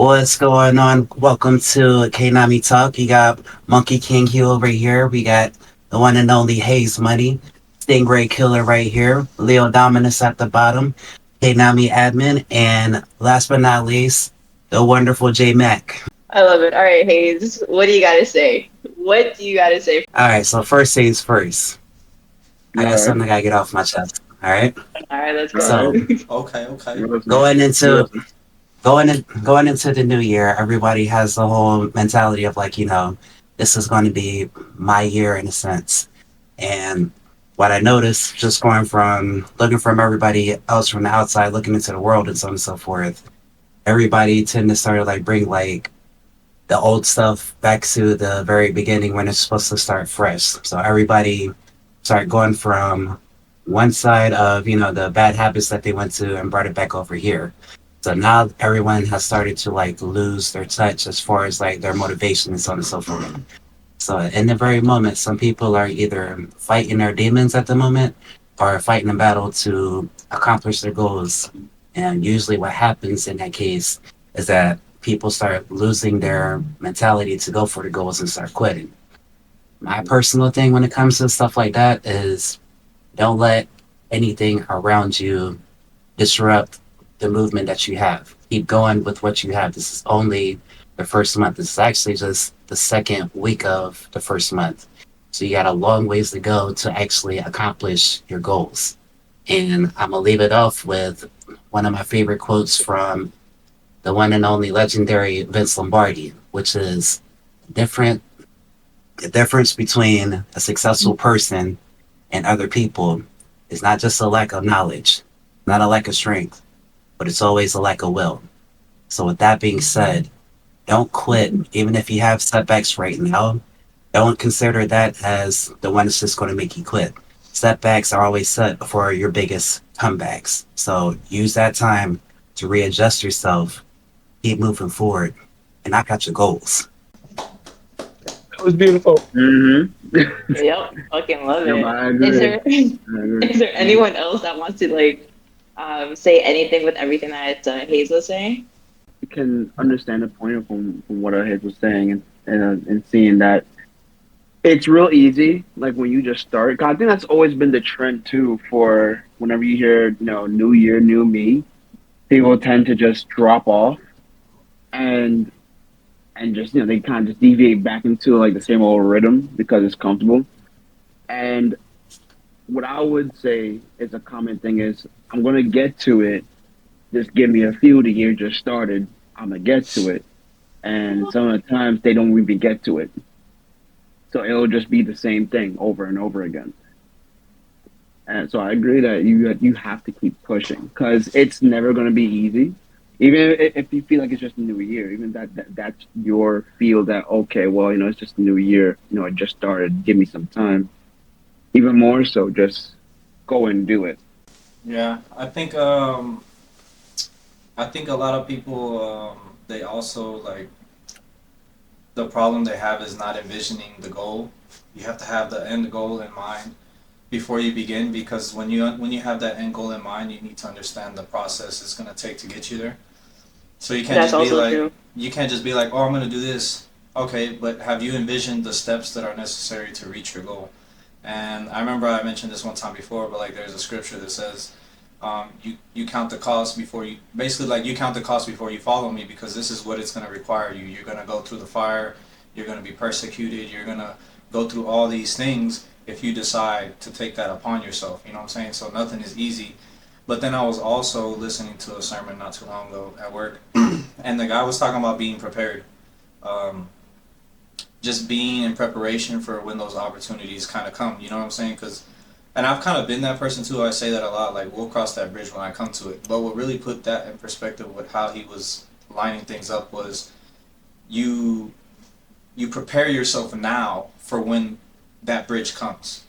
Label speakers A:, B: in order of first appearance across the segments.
A: What's going on? Welcome to Kenami Talk. You got Monkey King Hugh over here. We got the one and only Hayes Money, Stingray Killer right here, Leo Dominus at the bottom, Kenami Admin, and last but not least, the wonderful J Mac.
B: I love it. All right, Hayes, what do you got to say? What do you got to say?
A: All right, so first things first. I got
C: All right.
A: something I gotta get off my chest. All right,
B: All right, let's
C: All
B: go.
C: right.
A: so
D: Okay, okay.
C: You're listening.
A: going
C: You're
A: into
C: listening.
A: going into the new year, everybody has the whole mentality of like, this is going to be my year in a sense. And what I noticed just going from looking from everybody else from the outside, looking into the world and so on and so forth, everybody tend to start to like bring like the old stuff back to the very beginning when it's supposed to start fresh. So everybody start going from one side of, the bad habits that they went to and brought it back over here. So now everyone has started to like lose their touch as far as like their motivation and so on and so forth. So in the very moment, some people are either fighting their demons at the moment or fighting a battle to accomplish their goals. And usually what happens in that case is that people start losing their mentality to go for the goals and start quitting. My personal thing when it comes to stuff like that is don't let anything around you disrupt the movement that you have. Keep going with what you have. This is only the first month. This is actually just the second week of the first month. So you got a long ways to go to actually accomplish your goals. And I'm gonna leave it off with one of my favorite quotes from the one and only legendary Vince Lombardi, which is different the difference between a successful person and other people is not just a lack of knowledge, not a lack of strength, but it's always a lack of will. So, with that being said, don't quit, even if you have setbacks right now. Don't consider that as the one that's just going to make you quit. Setbacks are always set for your biggest comebacks. So, use that time to readjust yourself, keep moving forward, and knock out your goals.
C: That was beautiful.
B: Yep, fucking love
C: Yeah, but
B: it.
C: I
B: Is
C: agree.
B: there
C: I agree.
B: is there anyone else that wants to like say anything with everything that Hayes was saying?
C: I can understand the point from what our head was saying and seeing that it's real easy. Like when you just start, 'cause I think that's always been the trend too. For whenever you hear, New Year, New Me, people tend to just drop off and just they kind of just deviate back into like the same old rhythm because it's comfortable. And what I would say is a common thing is I'm gonna get to it. Just give me a few. The year just started. I'm gonna get to it, and some of the times they don't even get to it. So it'll just be the same thing over and over again. And so I agree that you have to keep pushing because it's never gonna be easy. Even if you feel like it's just a new year, even that's your feel that okay, well, it's just a new year. It just started. Give me some time. Even more so, just go and do it.
D: Yeah, I think a lot of people they also like the problem they have is not envisioning the goal. You have to have the end goal in mind before you begin because when you have that end goal in mind, you need to understand the process it's going to take to get you there. So
B: That's also true.
D: you can't just be like, "Oh, I'm going to do this." Okay, but have you envisioned the steps that are necessary to reach your goal? And I remember I mentioned this one time before, but like there's a scripture that says, you count the cost before you basically like you count the cost before you follow me because this is what it's going to require you. You're going to go through the fire, you're going to be persecuted, you're going to go through all these things if you decide to take that upon yourself. You know what I'm saying? So nothing is easy. But then I was also listening to a sermon not too long ago at work, and the guy was talking about being prepared. Um, just being in preparation for when those opportunities kind of come. You know what I'm saying? Because, and I've kind of been that person too. I say that a lot. Like we'll cross that bridge when I come to it. But what really put that in perspective with how he was lining things up was you you prepare yourself now for when that bridge comes.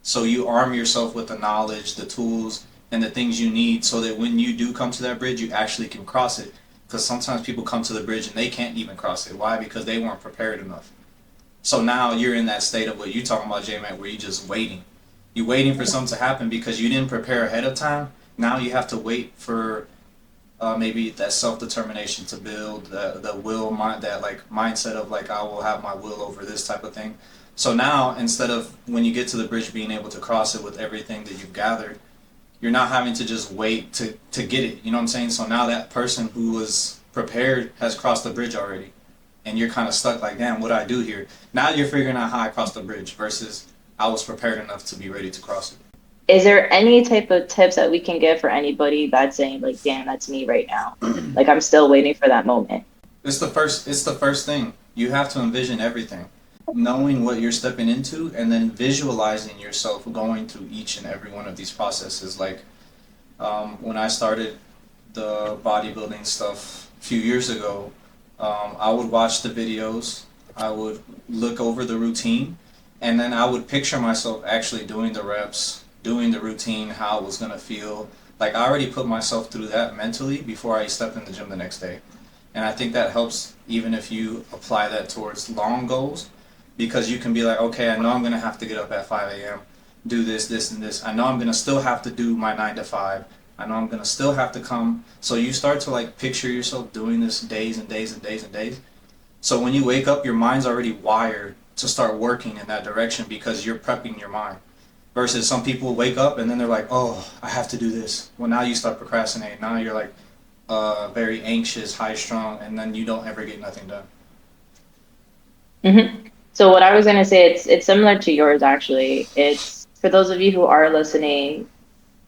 D: So you arm yourself with the knowledge, the tools, and the things you need so that when you do come to that bridge, you actually can cross it. Because sometimes people come to the bridge and they can't even cross it. Why? Because they weren't prepared enough. So now you're in that state of what you talking about, J-Mac, where you're just waiting. You're waiting for something to happen because you didn't prepare ahead of time. Now you have to wait for maybe that self determination to build, the will mind, that like mindset of like I will have my will over this type of thing. So now instead of when you get to the bridge being able to cross it with everything that you've gathered, you're not having to just wait to get it. You know what I'm saying? So now that person who was prepared has crossed the bridge already, and you're kind of stuck like, damn, what do I do here? Now you're figuring out how I cross the bridge versus I was prepared enough to be ready to cross it.
B: Is there any type of tips that we can give for anybody that's saying like, damn, that's me right now? Like I'm still waiting for that moment.
D: It's the first thing. You have to envision everything. Knowing what you're stepping into and then visualizing yourself going through each and every one of these processes. Like when I started the bodybuilding stuff a few years ago, I would watch the videos, I would look over the routine, and then I would picture myself actually doing the reps, doing the routine, how it was going to feel. Like I already put myself through that mentally before I stepped in the gym the next day. And I think that helps even if you apply that towards long goals, because you can be like, okay, I know I'm going to have to get up at 5 a.m., do this, this, and this. I know I'm going to still have to do my 9 to 5. I know I'm going to still have to come. So you start to like picture yourself doing this days and days and days and days. So when you wake up, your mind's already wired to start working in that direction because you're prepping your mind. Versus some people wake up and then they're like, oh, I have to do this. Well, now you start procrastinating. Now you're like very anxious, high strung, and then you don't ever get nothing done.
B: So what I was gonna say, it's similar to yours actually. It's for those of you who are listening,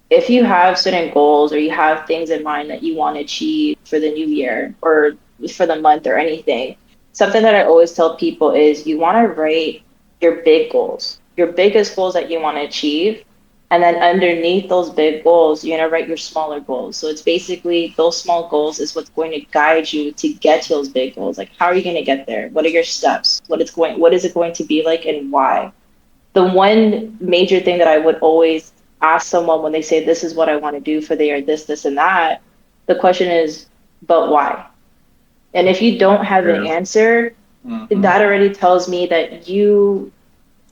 B: if you have certain goals or you have things in mind that you want to achieve for the new year or for the month or anything, something that I always tell people is you want to write your big goals, your biggest goals that you want to achieve. And then underneath those big goals, you're going to write your smaller goals. So it's basically those small goals is what's going to guide you to get to those big goals. Like, how are you going to get there? What are your steps? What is it going to be like and why? The one major thing that I would always ask someone when they say, this is what I want to do for the year, this, and that, the question is, but why? And if you don't have an
C: Yeah.
B: answer,
D: Mm-hmm.
B: that already tells me that you're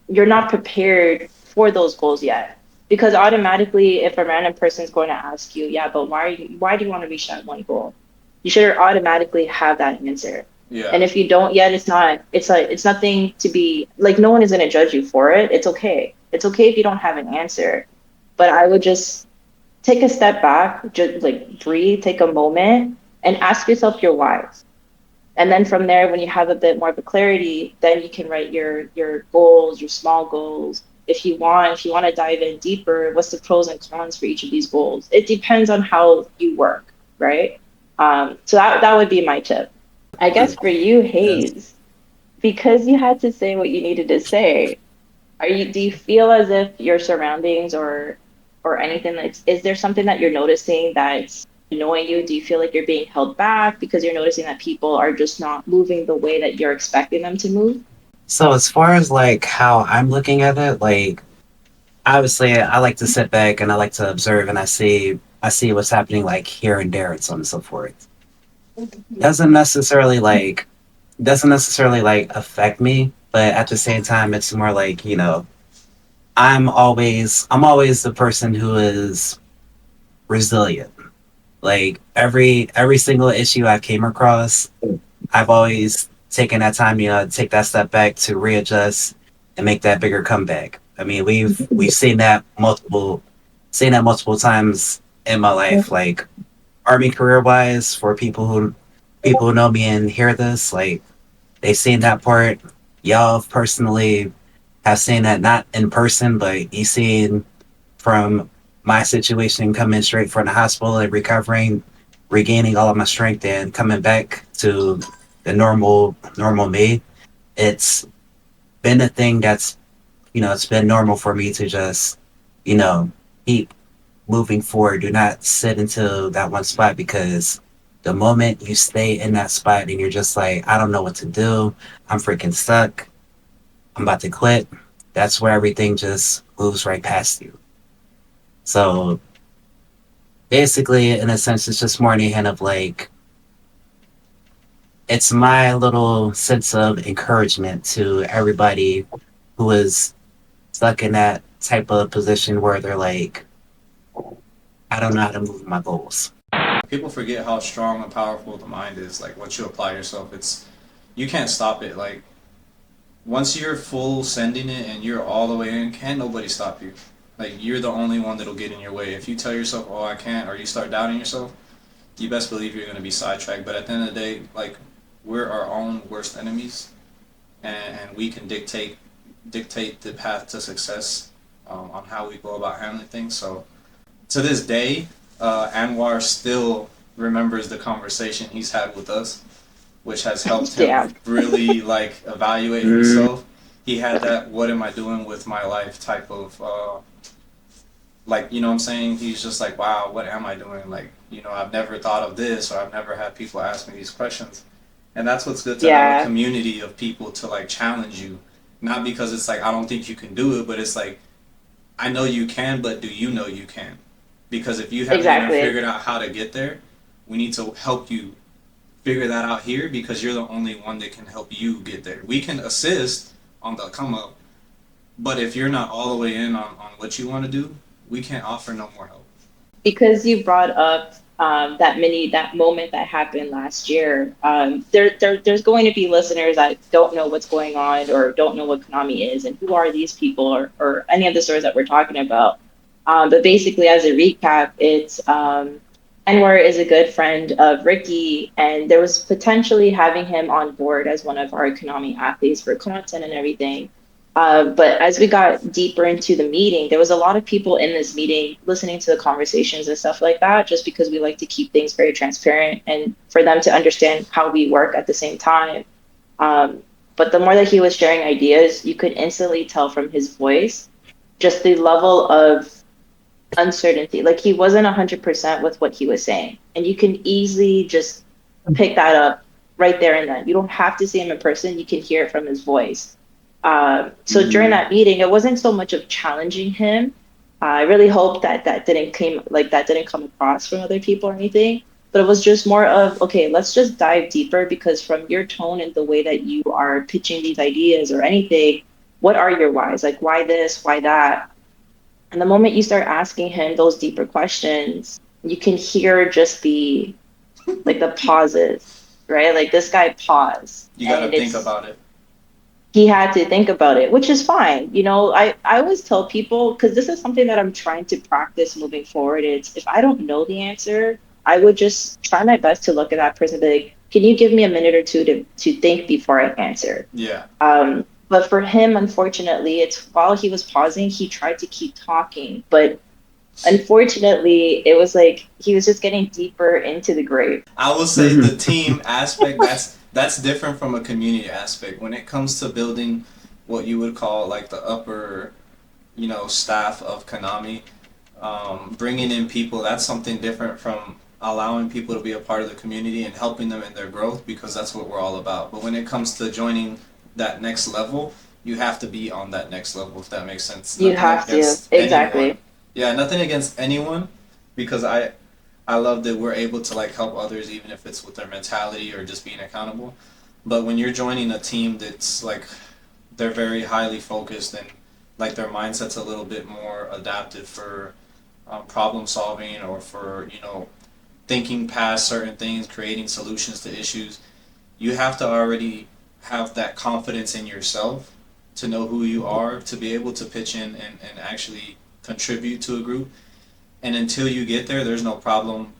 B: not prepared for those goals yet. Because automatically, if a random person is going to ask you, yeah, but why do you want to reach that one goal? You should automatically have that answer.
D: Yeah.
B: And if you don't yet, it's nothing to be like, no one is going to judge you for it. It's okay. It's okay if you don't have an answer. But I would just take a step back, just like breathe, take a moment and ask yourself your whys. And then from there, when you have a bit more of a clarity, then you can write your goals, your small goals. If you want to dive in deeper, what's the pros and cons for each of these goals? It depends on how you work, right? So that would be my tip. I guess for you,
A: Yes.
B: Hayes, because you had to say what you needed to say, do you feel as if your surroundings or anything that's is there something that you're noticing that's annoying you? Do you feel like you're being held back because you're noticing that people are just not moving the way that you're expecting them to move?
A: So as far as like how I'm looking at it, like obviously I like to sit back and I like to observe and I see what's happening like here and there and so on and so forth. Doesn't necessarily like affect me, but at the same time it's more like, I'm always the person who is resilient. Like every single issue I came across, I've always taken that time, take that step back to readjust and make that bigger comeback. I mean, we've seen that multiple times in my life. Like army career wise, for people who know me and hear this, like they've seen that part. Y'all personally have seen that not in person, but you seen from my situation coming straight from the hospital and recovering, regaining all of my strength and coming back to the normal me. It's been a thing that's it's been normal for me to just you know keep moving forward. Do not sit into that one spot because the moment you stay in that spot and you're just like, I don't know what to do, I'm freaking stuck, I'm about to quit, that's where everything just moves right past you. So basically, in a sense, it's just more in the hand of like, it's my little sense of encouragement to everybody who is stuck in that type of position where they're like, I don't know how to move my goals.
D: people forget how strong and powerful the mind is. Like once you apply yourself, it's you can't stop it. Like once you're full sending it and you're all the way in, can't nobody stop you. Like you're the only one that'll get in your way. If you tell yourself, "Oh, I can't," or you start doubting yourself, you best believe you're gonna be sidetracked. But at the end of the day, like we're our own worst enemies, and we can dictate the path to success on how we go about handling things. So to this day, Anwar still remembers the conversation he's had with us, which has helped
B: Yeah.
D: him really like evaluate himself. He had that "what am I doing with my life" type of like, you know what I'm saying? He's just like, wow, what am I doing? Like, you know, I've never thought of this, or I've never had people ask me these questions. And that's what's good to have a
B: Yeah.
D: community of people to like challenge you. Not because it's like I don't think you can do it, but it's like I know you can, but do you know you can? Because if you haven't even
B: Exactly.
D: figured out how to get there, we need to help you figure that out here because you're the only one that can help you get there. We can assist on the come up, but if you're not all the way in on what you want to do, we can't offer no more help.
B: Because you brought up that moment that happened last year, there's going to be listeners that don't know what's going on or don't know what Konami is and who are these people or any of the stories that we're talking about. But basically, as a recap, it's Anwar is a good friend of Ricky, and there was potentially having him on board as one of our Konami athletes for content and everything. But as we got deeper into the meeting, there was a lot of people in this meeting listening to the conversations and stuff like that, just because we like to keep things very transparent and for them to understand how we work at the same time. But the more that he was sharing ideas, you could instantly tell from his voice just the level of uncertainty. Like he wasn't 100% with what he was saying. And you can easily just pick that up right there and then. You don't have to see him in person, you can hear it from his voice. So during that meeting, it wasn't so much of challenging him. I really hope that that didn't come across from other people or anything. But it was just more of, okay, let's just dive deeper because from your tone and the way that you are pitching these ideas or anything, what are your whys? Like why this, why that? And the moment you start asking him those deeper questions, you can hear just the pauses, right? Like this guy paused
D: You got to
B: and
D: think
B: it's
D: about it.
B: he had to think about it, which is fine. I always tell people, because this is something that I'm trying to practice moving forward. It's if I don't know the answer, I would just try my best to look at that person and be like, can you give me a minute or two to think before I answer?
D: Yeah.
B: But for him, unfortunately, it's while he was pausing, he tried to keep talking. But unfortunately, it was like he was just getting deeper into the grave.
D: I will say the team aspect that's different from a community aspect. When it comes to building what you would call like the upper, you know, staff of Konami, bringing in people, that's something different from allowing people to be a part of the community and helping them in their growth because that's what we're all about. But when it comes to joining that next level, you have to be on that next level, if that makes sense.
B: You
D: Nothing
B: have to.
D: against anyone.
B: Exactly.
D: Yeah, nothing against anyone because I love that we're able to like help others even if it's with their mentality or just being accountable. But when you're joining a team that's like they're very highly focused and like their mindset's a little bit more adaptive for problem solving or for you know thinking past certain things, creating solutions to issues, you have to already have that confidence in yourself to know who you are, to be able to pitch in and actually contribute to a group. And until you get there, there's no problem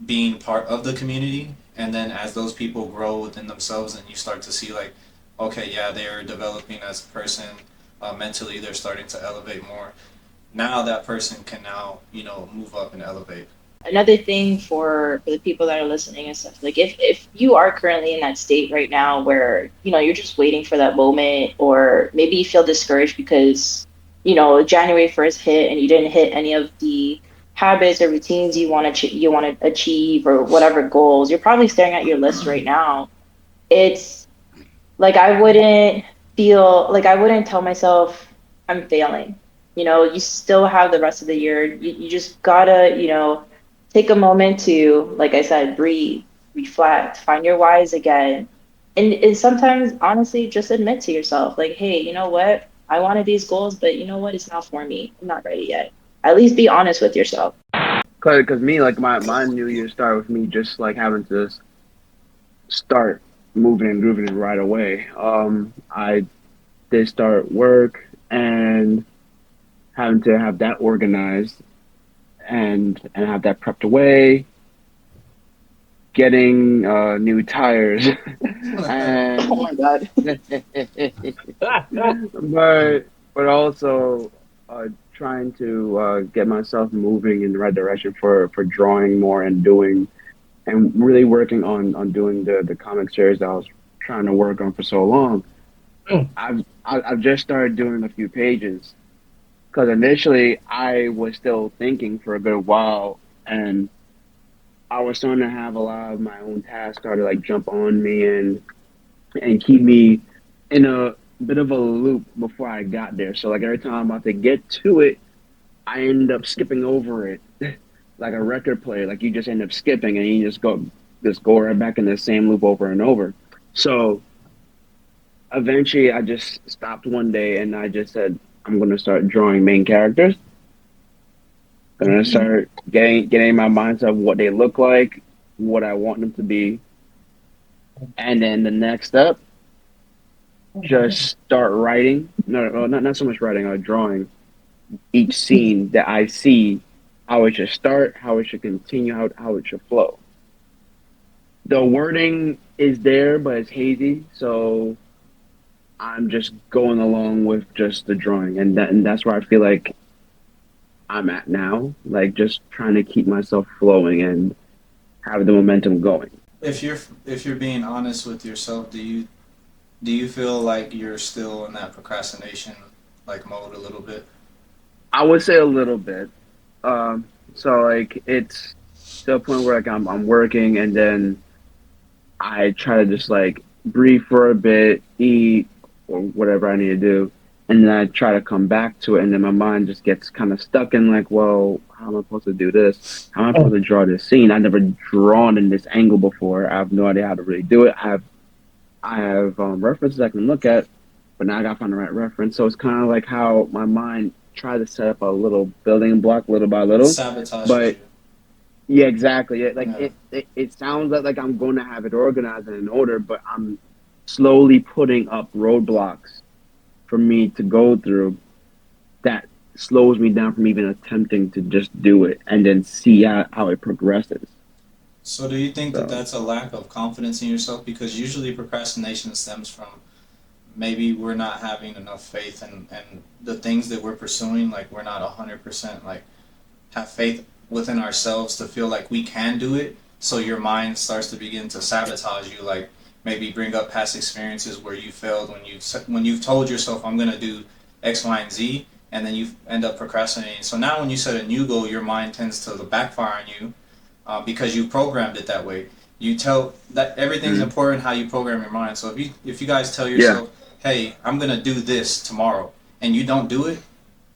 D: being part of the community. And then as those people grow within themselves and you start to see like, okay, yeah, they're developing as a person, mentally they're starting to elevate more. Now that person can now, you know, move up and elevate.
B: Another thing for the people that are listening and stuff, like if you are currently in that state right now where you're just waiting for that moment, or maybe you feel discouraged because January 1st hit and you didn't hit any of the habits or routines you want to achieve, or whatever goals, you're probably staring at your list right now. It's like I wouldn't tell myself I'm failing. You still have the rest of the year. You just gotta, take a moment to, like I said, breathe, reflect, find your whys again. And sometimes, honestly, just admit to yourself, like, hey, you know what? I wanted these goals, but you know what? It's not for me. I'm not ready yet. At least be honest with yourself.
C: Cause me, like my New Year started with me just like having to start moving and grooving right away. I did start work and having to have that organized and have that prepped away, getting new tires,
B: Oh
C: and
B: my God.
C: but also trying to get myself moving in the right direction for drawing more and doing and really working on doing the comic series that I was trying to work on for so long. I've just started doing a few pages because initially I was still thinking for a good while, and I was starting to have a lot of my own tasks start to like jump on me and keep me in a bit of a loop before I got there. So like every time I'm about to get to it, I end up skipping over it like a record player. Like you just end up skipping and you just go right back in the same loop over and over. So eventually I just stopped one day and I just said, I'm gonna start drawing main characters. I'm gonna start getting my mindset of what they look like, what I want them to be, and then the next step, just start writing. No, not so much writing, drawing each scene that I see, how it should start, how it should continue, how it should flow. The wording is there, but it's hazy, so I'm just going along with just the drawing, and that's where I feel like I'm at now, like just trying to keep myself flowing and have the momentum going.
D: If you're being honest with yourself, do you feel like you're still in that procrastination like mode a little bit?
C: I would say a little bit. So like it's to a point where like I'm working and then I try to just like breathe for a bit, eat or whatever I need to do, and then I try to come back to it, and then my mind just gets kind of stuck in like, well, how am I supposed to do this? How am I supposed to draw this scene? I've never drawn in this angle before. I have no idea how to really do it. I have references I can look at, but now I got to find the right reference. So it's kind of like how my mind tried to set up a little building block little by
D: It
C: little,
D: sabotages
C: but
D: you.
C: yeah, exactly. Like
D: Yeah.
C: it sounds like I'm going to have it organized and in order, but I'm slowly putting up roadblocks for me to go through that slows me down from even attempting to just do it and then see how it progresses.
D: So do you think that
C: So
D: that's a lack of confidence in yourself? Because usually procrastination stems from maybe we're not having enough faith and the things that we're pursuing, like we're not 100% like have faith within ourselves to feel like we can do it. So your mind starts to begin to sabotage you, like maybe bring up past experiences where you failed when you've told yourself I'm gonna do X, Y, and Z, and then you end up procrastinating. So now when you set a new goal, your mind tends to backfire on you because you programmed it that way. You tell that everything's
C: mm,
D: important how you program your mind. So if you guys tell
C: yeah,
D: yourself, "Hey, I'm gonna do this tomorrow," and you don't do it,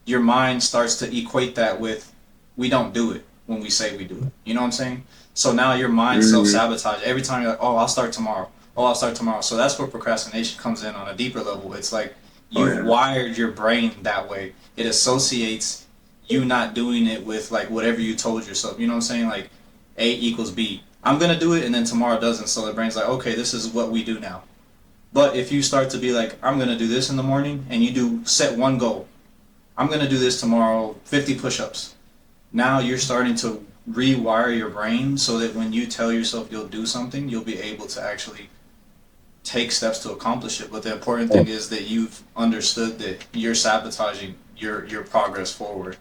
D: your mind starts to equate that with we don't do it when we say we do it. You know what I'm saying? So now your mind self
C: mm,
D: sabotage every time you're like, oh, I'll start tomorrow. Oh, I'll start tomorrow. So that's where procrastination comes in on a deeper level. It's like
C: oh
D: you've
C: yeah,
D: wired your brain that way. It associates you not doing it with like whatever you told yourself. You know what I'm saying? Like A equals B. I'm gonna do it, and then tomorrow doesn't. So the brain's like, okay, this is what we do now. But if you start to be like, I'm gonna do this in the morning, and you do set one goal. I'm gonna do this tomorrow, 50 push-ups. Now you're starting to rewire your brain so that when you tell yourself you'll do something, you'll be able to actually take steps to accomplish it. But the important thing is that you've understood that you're sabotaging your progress forward.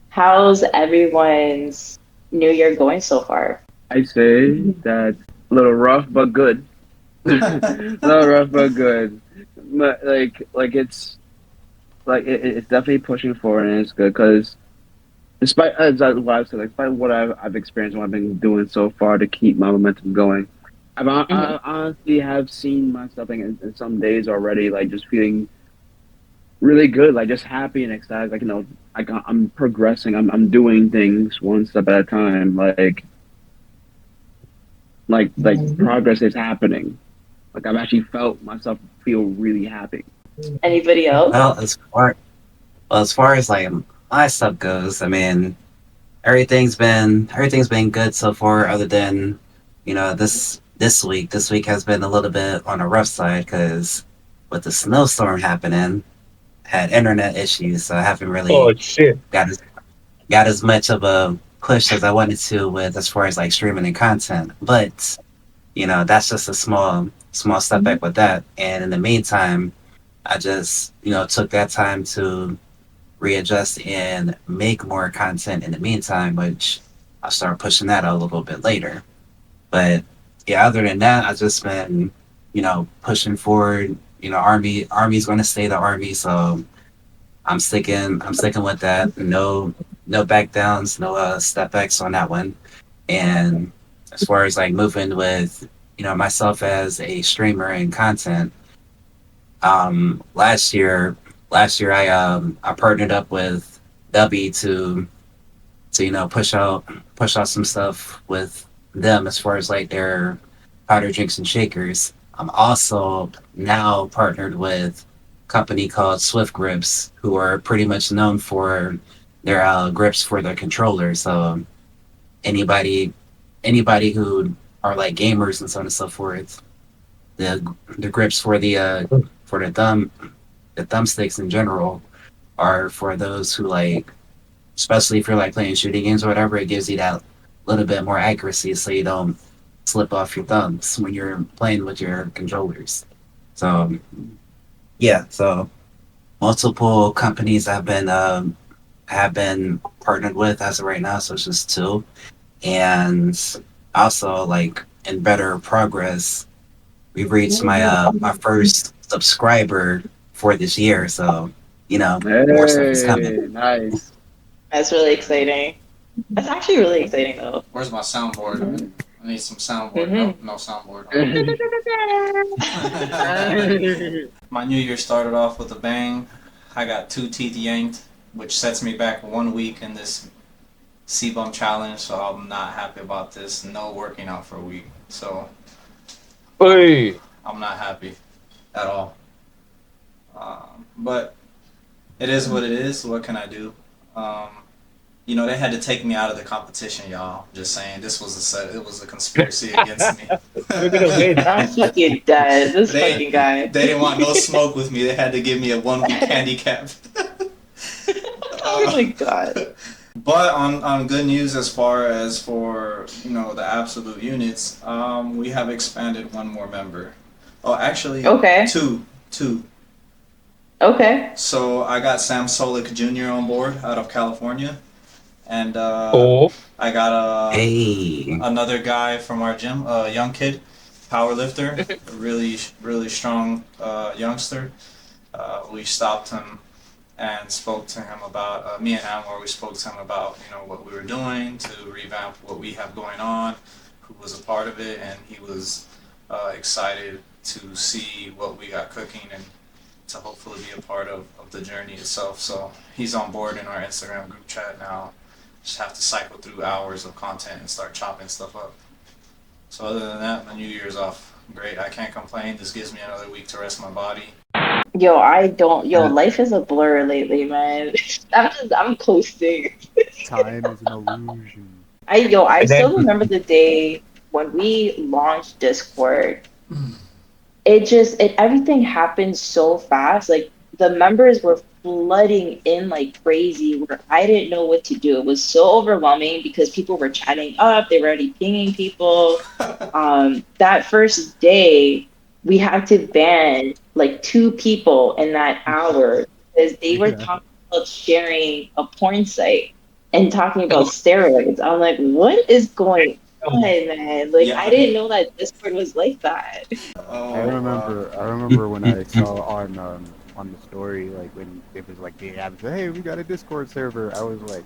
B: How's everyone's New Year going so far?
C: I say that a little rough but good. A little rough but good. But like it's like it's definitely pushing forward and it's good because despite as what I've said, like, despite what I've experienced, what I've been doing so far to keep my momentum going,
B: Hmm.
C: I honestly have seen myself in some days already, like just feeling really good, like just happy and excited. Like like I'm progressing. I'm doing things one step at a time. Like progress is happening. Like I've actually felt myself feel really happy.
B: Anybody else?
A: Well, as far as like my stuff goes, I mean, everything's been good so far. Other than this week has been a little bit on the rough side because with the snowstorm happening, had internet issues, so I haven't
E: Oh
A: really
E: shit.
A: got got as much of a push as I wanted to with as far as like streaming and content. But that's just a small step back with that. And in the meantime, I just took that time to readjust and make more content in the meantime, which I'll start pushing that out a little bit later. But yeah, other than that, I've just been pushing forward. Army's going to stay the army, so I'm sticking with that. No back downs, no step backs on that one. And as far as like moving with myself as a streamer and content, um, last year last year I partnered up with W to push out some stuff with them as far as like their powder drinks and shakers. I'm also now partnered with a company called Swift Grips, who are pretty much known for their grips for their controllers. So anybody anybody who are like gamers and so on and so forth, the grips for the thumbsticks in general are for those who like, especially if you're like playing shooting games or whatever. It gives you that little bit more accuracy, so you don't slip off your thumbs when you're playing with your controllers. So yeah, so multiple companies have been partnered with as of right now, so it's just two. And also like in better progress, we've reached my first subscriber for this year. So more stuff is coming.
C: Hey, nice.
B: That's really exciting. That's actually really exciting though.
D: Where's my soundboard? I need some soundboard.
B: Mhm.
D: No soundboard.
C: Hey.
D: My new year started off with a bang. I got 2 teeth yanked, which sets me back 1 week in this CBUM challenge, so I'm not happy about this. No working out for a week. So
E: Hey.
D: I'm not happy at all. But it is what it is. What can I do? Um, they had to take me out of the competition, y'all. Just saying, this was a set. It was a conspiracy against me.
E: We're gonna win.
B: That's fucking dead. This
D: They
B: fucking guy.
D: they didn't want no smoke with me. They had to give me a 1 week handicap.
B: Oh my god.
D: But on good news as far as for the absolute units, we have expanded one more member. Oh, actually,
B: Okay.
D: two.
B: Okay.
D: So I got Sam Solik Jr. on board out of California, and
E: Oh.
D: I got
A: Hey,
D: another guy from our gym, a young kid, power lifter, a really strong youngster. We stopped him and spoke to him about me and Anwar. We spoke to him about what we were doing to revamp what we have going on, who was a part of it, and he was excited to see what we got cooking and to hopefully be a part of the journey itself. So he's on board in our Instagram group chat now. Just have to cycle through hours of content and start chopping stuff up. So other than that, my New Year's off great. I can't complain. This gives me another week to rest my body.
B: Yo, I don't. Yo,
A: uh,
B: life is a blur lately, man. I'm coasting.
F: Time is an illusion.
B: I
E: And then
B: still remember the day when we launched Discord. Everything happened so fast. Like the members were flooding in like crazy where I didn't know what to do. It was so overwhelming because people were chatting up, they were already pinging people. That first day we had to ban like 2 people in that hour because they were
F: Yeah.
B: talking about sharing a porn site and talking about steroids. I'm like, what is going on, man? Like
D: Yeah.
B: I didn't know that Discord was like that.
F: I
D: Oh wow.
F: remember. I remember when I saw on the story, like when it was like the app said, "Hey, we got a Discord server." I was like,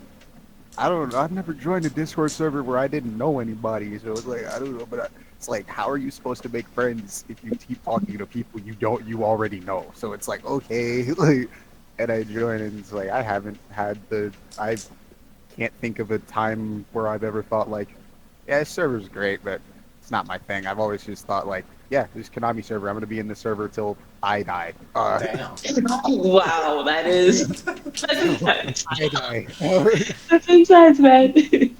F: I don't know. I've never joined a Discord server where I didn't know anybody, so it's like I don't know. But it's like, how are you supposed to make friends if you keep talking to people you already know? So it's like, okay, like, and I joined, and it's like I can't think of a time where I've ever thought like, yeah, this server's great, but it's not my thing. I've always just thought like, Yeah, this Konami server. I'm gonna be in the server till I die.
D: Damn.
B: Wow, that is that's intense.
F: I die.
B: That's intense, man.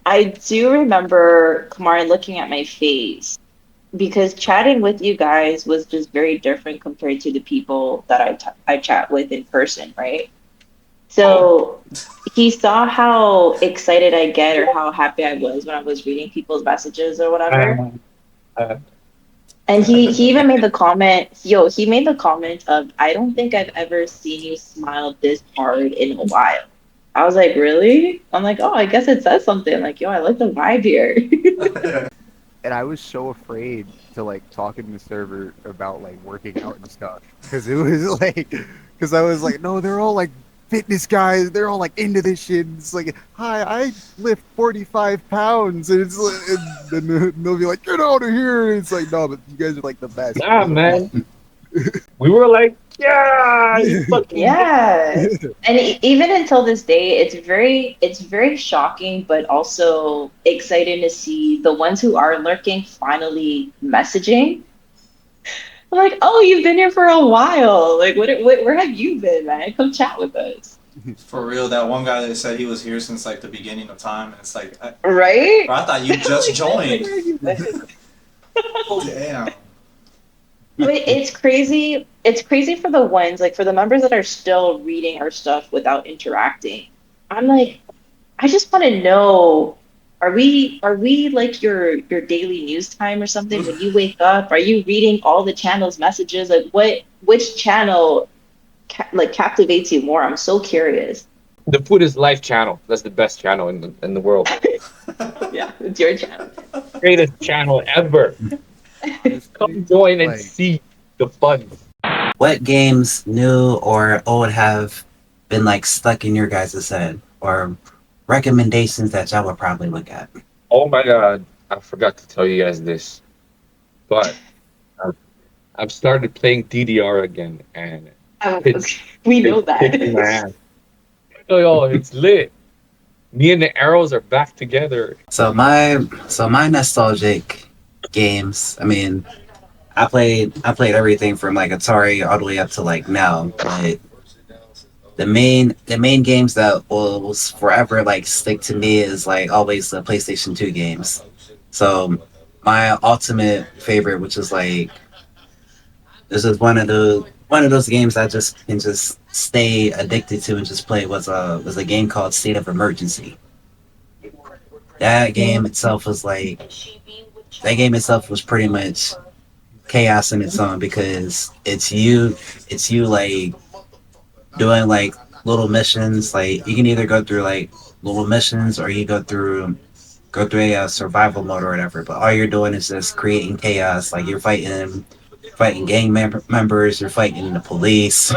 B: I do remember Kamar looking at my face because chatting with you guys was just very different compared to the people that I chat with in person, right? So he saw how excited I get or how happy I was when I was reading people's messages or whatever.
E: Uh,
B: And he even made the comment, he made the comment of, I don't think I've ever seen you smile this hard in a while. I was like, really? I'm like, oh, I guess it says something. Like, yo, I like the vibe here.
F: And I was so afraid to like talk in the server about like working out and stuff because it was like, because I was like, no, they're all like fitness guys. They're all like into this shit. It's like, hi, I lift 45 pounds, and it's like, and then they'll be like, get out of here. And it's like, no, but you guys are like the best.
E: nah, man. We were like, yeah, you fucking.
B: Yeah. And even until this day, it's very shocking, but also exciting to see the ones who are lurking finally messaging. I'm like, oh, you've been here for a while. Like, where have you been, man? Come chat with us.
D: For real, that one guy that said he was here since like the beginning of time, and it's like,
B: Right?
D: bro, I thought you just
B: Like,
D: joined.
B: where have you been?
D: Damn.
B: But it's crazy. It's crazy for the ones, like for the members that are still reading our stuff without interacting. I'm like, I just want to know, are we like your daily news time or something? When you wake up, are you reading all the channels' messages? Like which channel like captivates you more? I'm so curious.
E: The Food is Life channel. That's the best channel in the world.
B: Yeah, it's your channel.
E: Greatest channel ever.
F: Honestly,
E: Come join and
F: like,
E: see the fun.
A: What games, new or old, have been like stuck in your guys' head, or recommendations that y'all would probably look at?
E: Oh my god, I forgot to tell you guys this, but I've, I've started playing DDR again, and it's
B: Okay, we know
E: it's
B: that.
E: kicking my ass. Oh, yo, it's lit. Me and the arrows are back together.
A: So my nostalgic games. I mean, I played everything from like Atari all the way up to like now, but the main games that will forever like stick to me is like always the PlayStation 2 games. So my ultimate favorite, which is like this is one of those games I just can just stay addicted to and just play was a game called State of Emergency. That game itself was like that game itself was pretty much chaos in its own because it's you like doing like little missions. Like you can either go through like little missions or you go through a survival mode or whatever. But all you're doing is just creating chaos. Like you're fighting gang members. You're fighting the police.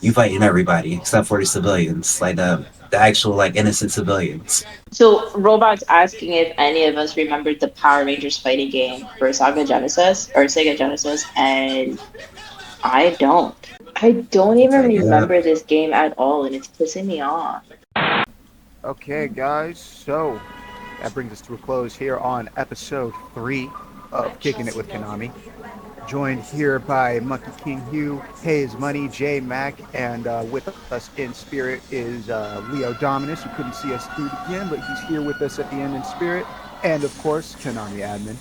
A: You fighting everybody except for the civilians, like the actual like innocent civilians.
B: So Robot's asking if any of us remembered the Power Rangers fighting game for Sega Genesis, and I don't. I don't
A: It's
B: even
A: like yeah,
B: remember this game at all, and it's pissing me off.
F: okay, guys, so that brings us to a close here on episode 3 of Kicking It with Konami. Joined here by Monkey King Hugh, Hayes Money, J Mac, and with us in spirit is Leo Dominus, who couldn't see us through again, but he's here with us at the end in spirit, and of course, Konami Admin.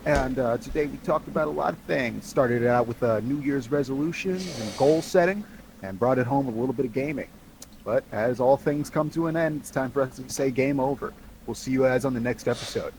F: And today we talked about a lot of things. Started it out with New Year's resolutions and goal setting, and brought it home with a little bit of gaming. But as all things come to an end, it's time for us to say game over. We'll see you guys on the next episode.